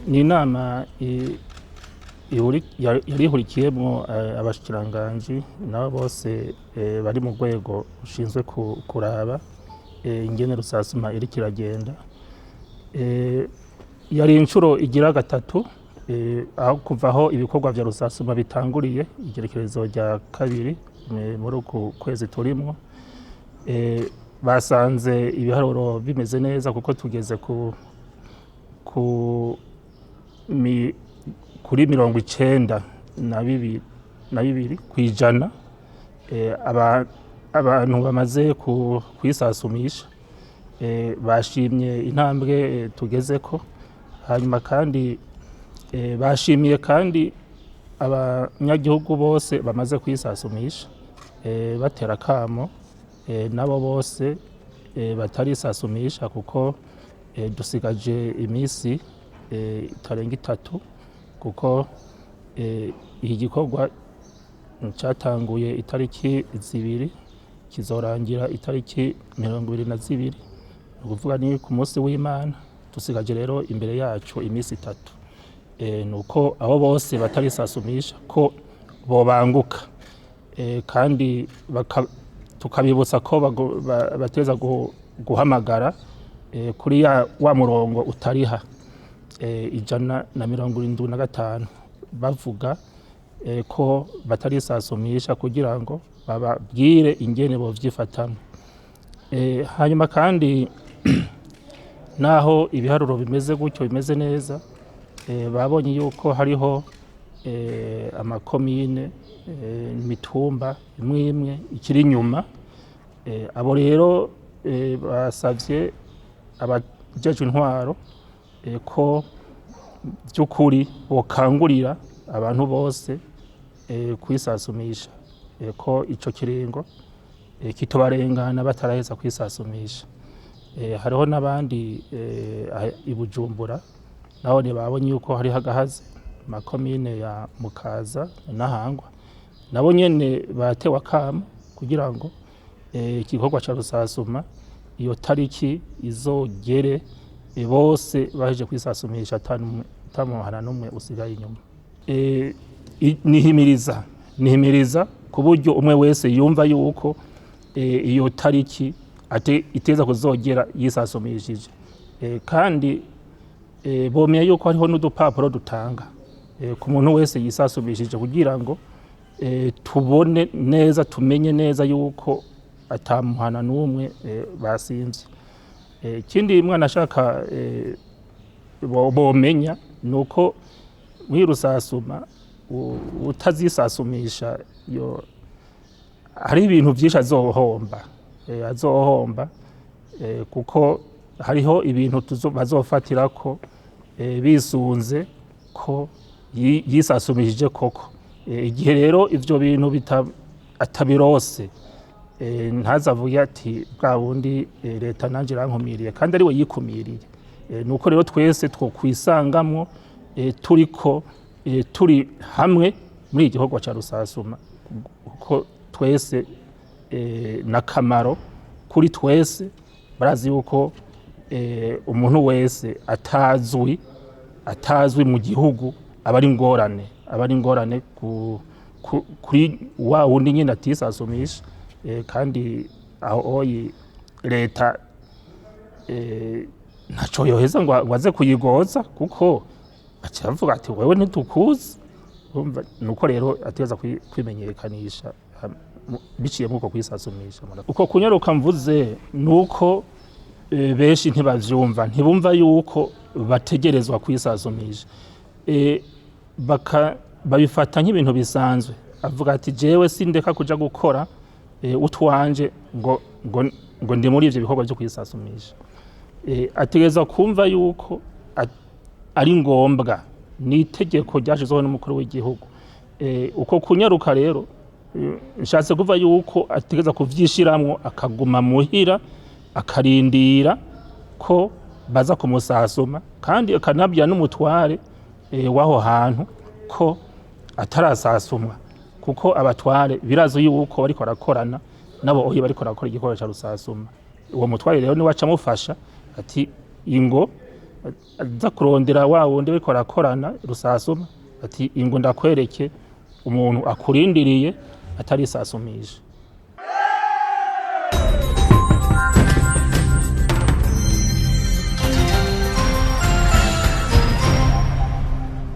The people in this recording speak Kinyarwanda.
ni inama yari ihurikiyemo abashikiranganji nabo bose bari mu rwego rushinzwe kuraba ingene rusasuma iri kiragenda. Yari inshuro igira gatatu aho kuvaho ibikorwa vya rusasuma bitanguriye igerekerezo rya kabiri muri uku kwezi turimwo. Basanze ibiharuro bimeze neza kuko tugeze kuri 92% kwijana abantu bamaze kwisasumisha. Bashimye intambwe tugezeko, hanyuma kandi bashimiye kandi abanyagihugu bose bamaze kwisasumisha, batera kamo nabo bose batarisasumisha kuko dusigaje imisi itarenga 3 kuko iki gikorwa cyatanguye itariki 2 kizorangira itariki 22, ukuvuga ni ku munsi w'Imana. Dusigaje rero imbere yacu imisi 3, nuko abo bose batarisasumisha ko bobanguka, kandi tukabibutsa ko bateza guhamagara kuri wa murongo utariha 175 bavuga ko batarisasumisha kugira ngo bababwire ingene bovyifatamo. Hanyuma kandi naho ibiharuro bimeze gutyo bimeze neza, babonye yuko hariho amakomine imitumba imwe ikiri inyuma. Abo rero basavye abajejwe intwaro ko by'ukuri bokangurira abantu bose kwisasumisha, ko ico kiringo kitobarengana bataraheza kwisasumisha. Hariho n'abandi i Bujumbura naho babonye yuko hari hagahaze makomine ya Mukaza na Hangwa, nabo nyene batewe akamo kugira ngo igikorwa ca rusasuma iyo tariki izogere bose baheje kwisasumisha atamuhana n'umwe usigaye inyuma. Nihimiriza ku buryo umwe wese yumva yuko iyo tariki iteza kuzogera yisasumishije, kandi bomeye yuko hariho n'udupapuro dutanga ku muntu wese yisasumishije kugira ngo tubone neza, tumenye neza yuko atamuhana n'umwe basinze. Ikindi mwana ashaka bomenya nuko muri rusasuma utazisasumisha yo hari ibintu byinshi azohomba, kuko hariho ibintu bazofatira ko bisunze ko yisasumishije koko. Igihe rero ivyo bintu atabirose, ntazavuga ati bwa bundi leta nanje rankumiriye, kandi ari we yikumiriye. Nuko rero twese twokwisangamwo turiko turi hamwe muri igikorwa ca rusasuma, kuko twese nakamaro kuri twese. Barazi yuko umuntu wese atazwi mu gihugu aba ari ingorane kuri wa wundi nyine atisasumisha. Kandi aho leta ntaco yoheza ngo aze kuyigoza, kuko bacavuga ati wewe ntitukuzi. Nuko rero ateza kwimenyekanisha biciye muko kwisasumisha. Uko kunyaruka mvuze nuko benshi ntibumva yuko bategerezwa kwisasumisha, babifata nk'ibintu bisanzwe. Avuga ati jewe sindeka kuja gukora utwanje ngo ndi muri ivyo bikorwa byo kwisasumisha. Ategerezwa kumva yuko ari ngombwa, ni itegeko ryashizweho n'umukuru w'igihugu. Uko kunyaruka rero nshatse kuva yuko ategereza kuvyishiramwo, akaguma muhira, akarindira ko baza kumusasuma, kandi akanabya n'umutware waho hantu ko atarasasumwa, kuko abatware birazo yuko bariko barakorana nabo oyi bariko barakora igikorwa ca rusasuma. Uwo mutware rero ni waca mufasha ati ingo aza kurondera wa wundi bariko barakorana rusasuma ati ingo ndakwereke umuntu akurindiriye atari sasumisha